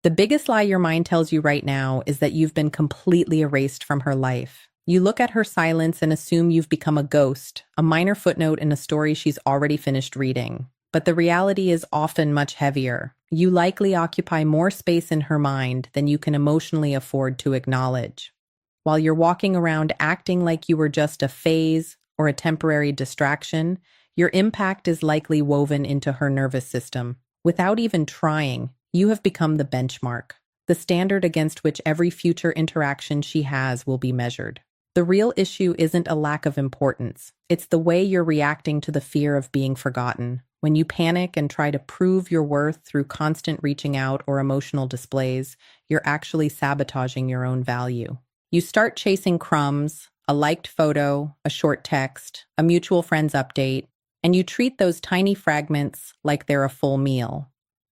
The biggest lie your mind tells you right now is that you've been completely erased from her life. You look at her silence and assume you've become a ghost, a minor footnote in a story she's already finished reading. But the reality is often much heavier. You likely occupy more space in her mind than you can emotionally afford to acknowledge. While you're walking around acting like you were just a phase or a temporary distraction, your impact is likely woven into her nervous system. Without even trying, you have become the benchmark, the standard against which every future interaction she has will be measured. The real issue isn't a lack of importance. It's the way you're reacting to the fear of being forgotten. When you panic and try to prove your worth through constant reaching out or emotional displays, you're actually sabotaging your own value. You start chasing crumbs, a liked photo, a short text, a mutual friend's update, and you treat those tiny fragments like they're a full meal.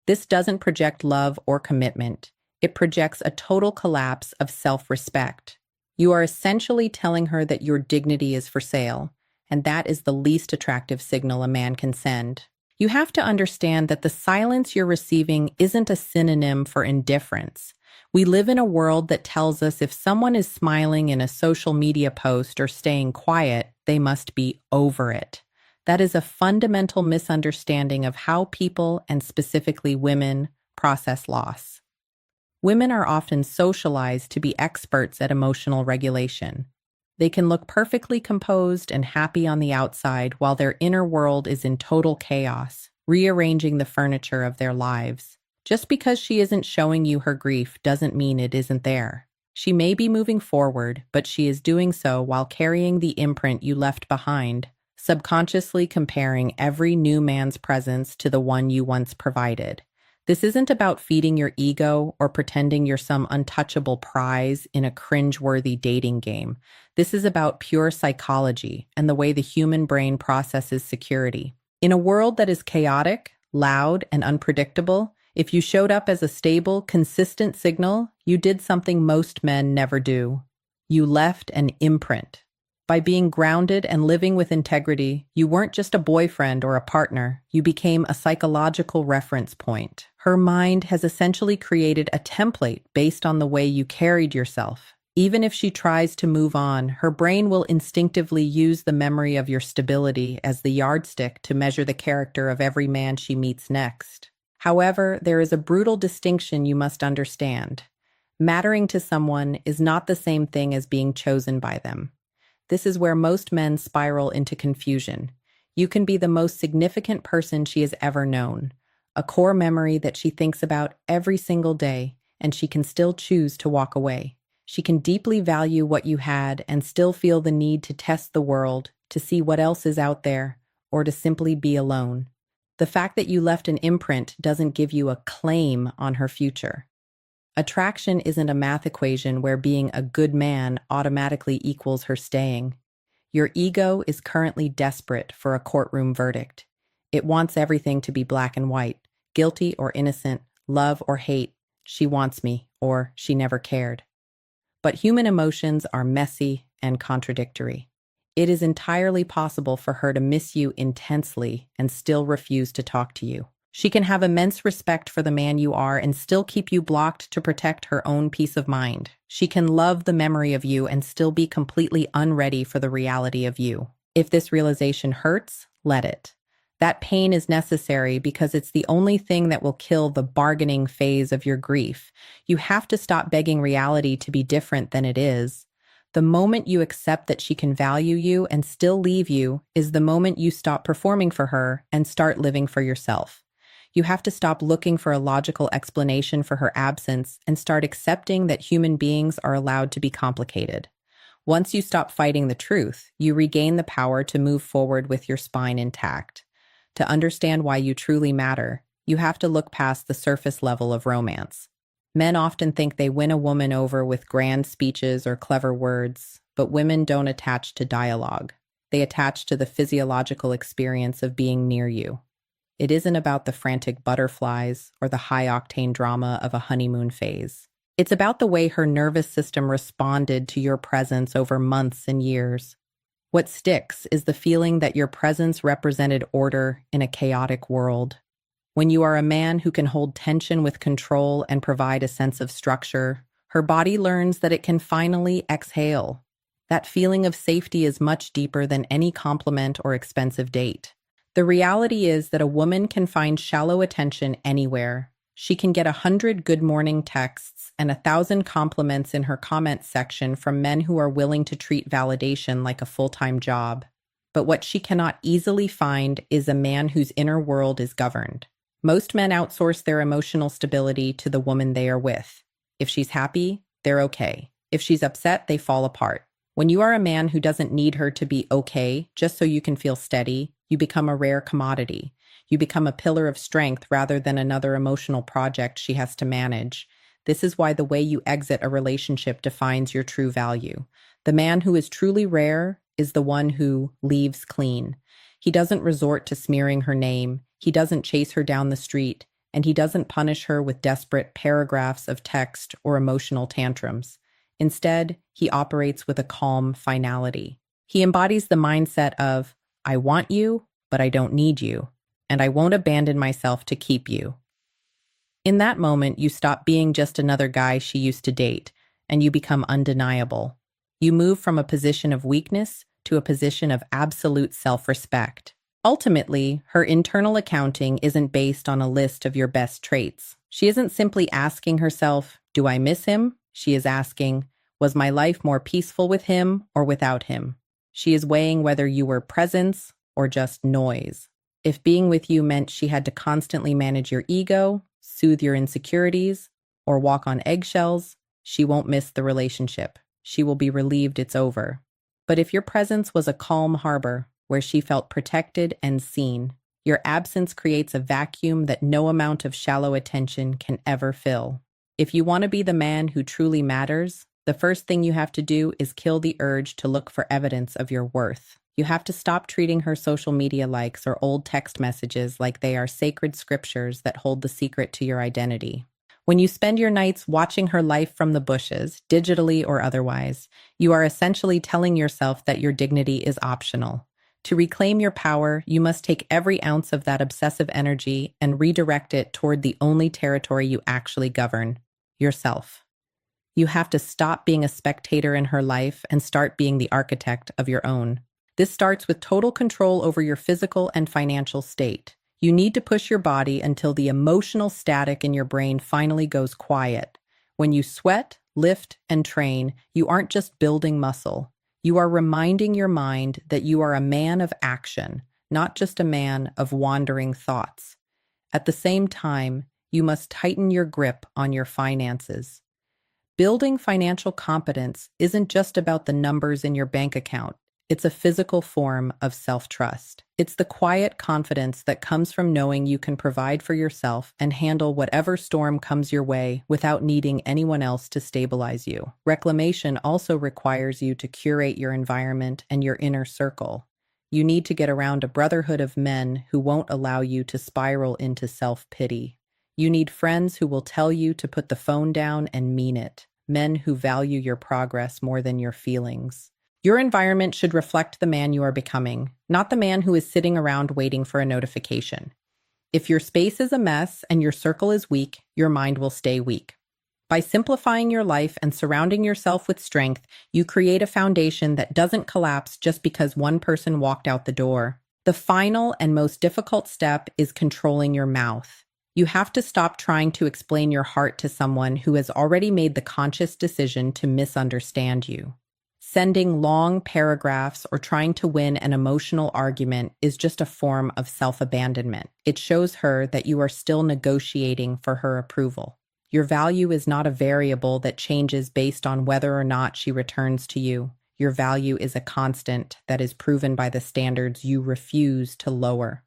This doesn't project love or commitment. It projects a total collapse of self-respect. You are essentially telling her that your dignity is for sale, and that is the least attractive signal a man can send. You have to understand that the silence you're receiving isn't a synonym for indifference. We live in a world that tells us if someone is smiling in a social media post or staying quiet, they must be over it. That is a fundamental misunderstanding of how people, and specifically women, process loss. Women are often socialized to be experts at emotional regulation. They can look perfectly composed and happy on the outside while their inner world is in total chaos, rearranging the furniture of their lives. Just because she isn't showing you her grief doesn't mean it isn't there. She may be moving forward, but she is doing so while carrying the imprint you left behind, subconsciously comparing every new man's presence to the one you once provided. This isn't about feeding your ego or pretending you're some untouchable prize in a cringe-worthy dating game. This is about pure psychology and the way the human brain processes security. In a world that is chaotic, loud, and unpredictable, if you showed up as a stable, consistent signal, you did something most men never do. You left an imprint. By being grounded and living with integrity, you weren't just a boyfriend or a partner. You became a psychological reference point. Her mind has essentially created a template based on the way you carried yourself. Even if she tries to move on, her brain will instinctively use the memory of your stability as the yardstick to measure the character of every man she meets next. However, there is a brutal distinction you must understand. Mattering to someone is not the same thing as being chosen by them. This is where most men spiral into confusion. You can be the most significant person she has ever known, a core memory that she thinks about every single day, and she can still choose to walk away. She can deeply value what you had and still feel the need to test the world, to see what else is out there, or to simply be alone. The fact that you left an imprint doesn't give you a claim on her future. Attraction isn't a math equation where being a good man automatically equals her staying. Your ego is currently desperate for a courtroom verdict. It wants everything to be black and white, guilty or innocent, love or hate, she wants me, or she never cared. But human emotions are messy and contradictory. It is entirely possible for her to miss you intensely and still refuse to talk to you. She can have immense respect for the man you are and still keep you blocked to protect her own peace of mind. She can love the memory of you and still be completely unready for the reality of you. If this realization hurts, let it. That pain is necessary because it's the only thing that will kill the bargaining phase of your grief. You have to stop begging reality to be different than it is. The moment you accept that she can value you and still leave you is the moment you stop performing for her and start living for yourself. You have to stop looking for a logical explanation for her absence and start accepting that human beings are allowed to be complicated. Once you stop fighting the truth, you regain the power to move forward with your spine intact. To understand why you truly matter, you have to look past the surface level of romance. Men often think they win a woman over with grand speeches or clever words, but women don't attach to dialogue. They attach to the physiological experience of being near you. It isn't about the frantic butterflies or the high-octane drama of a honeymoon phase. It's about the way her nervous system responded to your presence over months and years. What sticks is the feeling that your presence represented order in a chaotic world. When you are a man who can hold tension with control and provide a sense of structure, her body learns that it can finally exhale. That feeling of safety is much deeper than any compliment or expensive date. The reality is that a woman can find shallow attention anywhere. She can get 100 good morning texts and 1,000 compliments in her comments section from men who are willing to treat validation like a full-time job. But what she cannot easily find is a man whose inner world is governed. Most men outsource their emotional stability to the woman they are with. If she's happy, they're okay. If she's upset, they fall apart. When you are a man who doesn't need her to be okay just so you can feel steady, you become a rare commodity. You become a pillar of strength rather than another emotional project she has to manage. This is why the way you exit a relationship defines your true value. The man who is truly rare is the one who leaves clean. He doesn't resort to smearing her name. He doesn't chase her down the street, and he doesn't punish her with desperate paragraphs of text or emotional tantrums. Instead, he operates with a calm finality. He embodies the mindset of, I want you, but I don't need you, and I won't abandon myself to keep you. In that moment, you stop being just another guy she used to date, and you become undeniable. You move from a position of weakness to a position of absolute self-respect. Ultimately, her internal accounting isn't based on a list of your best traits. She isn't simply asking herself, do I miss him? She is asking, was my life more peaceful with him or without him? She is weighing whether you were presence or just noise. If being with you meant she had to constantly manage your ego, soothe your insecurities, or walk on eggshells, she won't miss the relationship. She will be relieved it's over. But if your presence was a calm harbor where she felt protected and seen, your absence creates a vacuum that no amount of shallow attention can ever fill. If you want to be the man who truly matters, the first thing you have to do is kill the urge to look for evidence of your worth. You have to stop treating her social media likes or old text messages like they are sacred scriptures that hold the secret to your identity. When you spend your nights watching her life from the bushes, digitally or otherwise, you are essentially telling yourself that your dignity is optional. To reclaim your power, you must take every ounce of that obsessive energy and redirect it toward the only territory you actually govern, yourself. You have to stop being a spectator in her life and start being the architect of your own. This starts with total control over your physical and financial state. You need to push your body until the emotional static in your brain finally goes quiet. When you sweat, lift, and train, you aren't just building muscle. You are reminding your mind that you are a man of action, not just a man of wandering thoughts. At the same time, you must tighten your grip on your finances. Building financial competence isn't just about the numbers in your bank account. It's a physical form of self-trust. It's the quiet confidence that comes from knowing you can provide for yourself and handle whatever storm comes your way without needing anyone else to stabilize you. Reclamation also requires you to curate your environment and your inner circle. You need to get around a brotherhood of men who won't allow you to spiral into self-pity. You need friends who will tell you to put the phone down and mean it. Men who value your progress more than your feelings. Your environment should reflect the man you are becoming, not the man who is sitting around waiting for a notification. If your space is a mess and your circle is weak, your mind will stay weak. By simplifying your life and surrounding yourself with strength, you create a foundation that doesn't collapse just because one person walked out the door. The final and most difficult step is controlling your mouth. You have to stop trying to explain your heart to someone who has already made the conscious decision to misunderstand you. Sending long paragraphs or trying to win an emotional argument is just a form of self-abandonment. It shows her that you are still negotiating for her approval. Your value is not a variable that changes based on whether or not she returns to you. Your value is a constant that is proven by the standards you refuse to lower.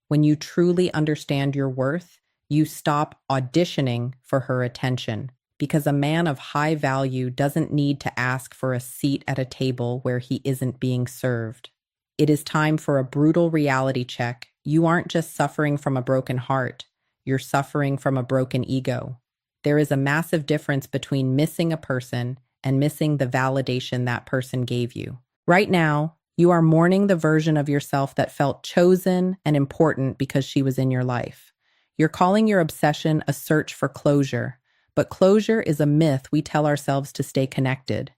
When you truly understand your worth, you stop auditioning for her attention. Because a man of high value doesn't need to ask for a seat at a table where he isn't being served. It is time for a brutal reality check. You aren't just suffering from a broken heart, you're suffering from a broken ego. There is a massive difference between missing a person and missing the validation that person gave you. Right now, you are mourning the version of yourself that felt chosen and important because she was in your life. You're calling your obsession a search for closure, but closure is a myth we tell ourselves to stay connected.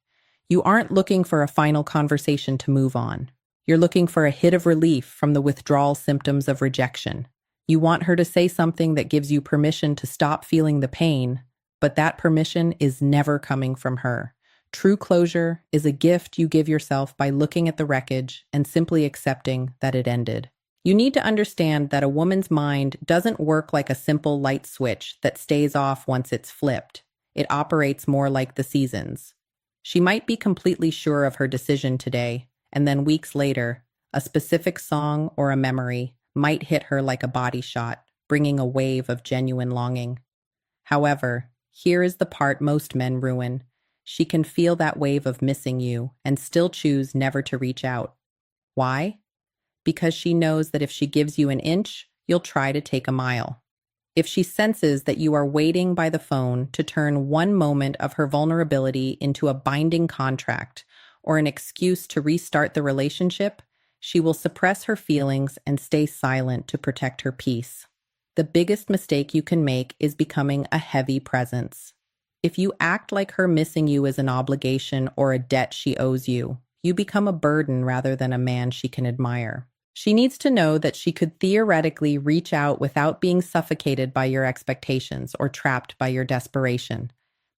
You aren't looking for a final conversation to move on. You're looking for a hit of relief from the withdrawal symptoms of rejection. You want her to say something that gives you permission to stop feeling the pain, but that permission is never coming from her. True closure is a gift you give yourself by looking at the wreckage and simply accepting that it ended. You need to understand that a woman's mind doesn't work like a simple light switch that stays off once it's flipped. It operates more like the seasons. She might be completely sure of her decision today, and then weeks later, a specific song or a memory might hit her like a body shot, bringing a wave of genuine longing. However, here is the part most men ruin. She can feel that wave of missing you and still choose never to reach out. Why? Because she knows that if she gives you an inch, you'll try to take a mile. If she senses that you are waiting by the phone to turn one moment of her vulnerability into a binding contract or an excuse to restart the relationship, she will suppress her feelings and stay silent to protect her peace. The biggest mistake you can make is becoming a heavy presence. If you act like her missing you is an obligation or a debt she owes you, you become a burden rather than a man she can admire. She needs to know that she could theoretically reach out without being suffocated by your expectations or trapped by your desperation.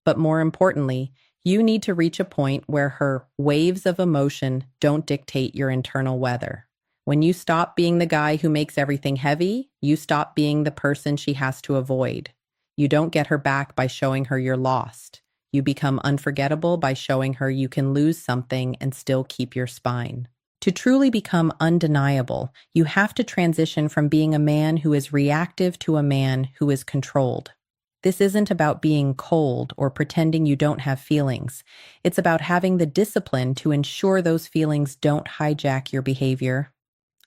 But more importantly, you need to reach a point where her waves of emotion don't dictate your internal weather. When you stop being the guy who makes everything heavy, you stop being the person she has to avoid. You don't get her back by showing her you're lost. You become unforgettable by showing her you can lose something and still keep your spine. To truly become undeniable, you have to transition from being a man who is reactive to a man who is controlled. This isn't about being cold or pretending you don't have feelings. It's about having the discipline to ensure those feelings don't hijack your behavior.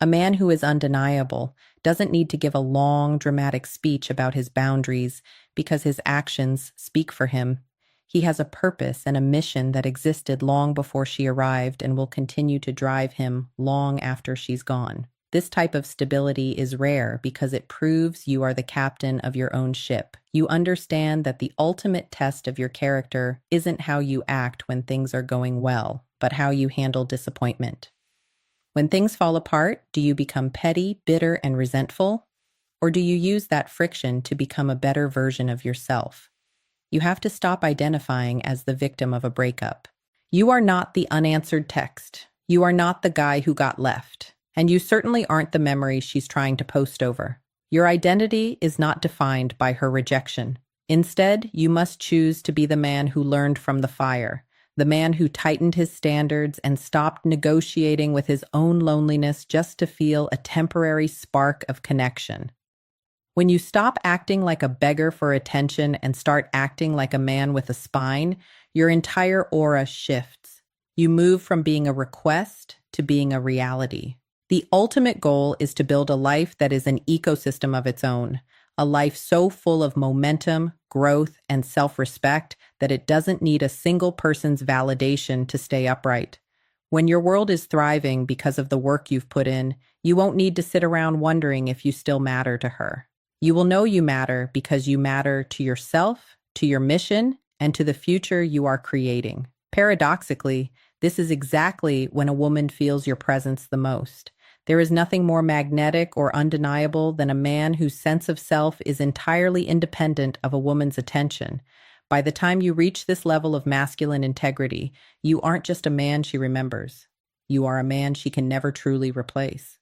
A man who is undeniable doesn't need to give a long, dramatic speech about his boundaries because his actions speak for him. He has a purpose and a mission that existed long before she arrived and will continue to drive him long after she's gone. This type of stability is rare because it proves you are the captain of your own ship. You understand that the ultimate test of your character isn't how you act when things are going well, but how you handle disappointment. When things fall apart, do you become petty, bitter, and resentful? Or do you use that friction to become a better version of yourself? You have to stop identifying as the victim of a breakup. You are not the unanswered text. You are not the guy who got left. And you certainly aren't the memory she's trying to post over. Your identity is not defined by her rejection. Instead, you must choose to be the man who learned from the fire, the man who tightened his standards and stopped negotiating with his own loneliness just to feel a temporary spark of connection. When you stop acting like a beggar for attention and start acting like a man with a spine, your entire aura shifts. You move from being a request to being a reality. The ultimate goal is to build a life that is an ecosystem of its own, a life so full of momentum, growth, and self-respect that it doesn't need a single person's validation to stay upright. When your world is thriving because of the work you've put in, you won't need to sit around wondering if you still matter to her. You will know you matter because you matter to yourself, to your mission, and to the future you are creating. Paradoxically, this is exactly when a woman feels your presence the most. There is nothing more magnetic or undeniable than a man whose sense of self is entirely independent of a woman's attention. By the time you reach this level of masculine integrity, you aren't just a man she remembers. You are a man she can never truly replace.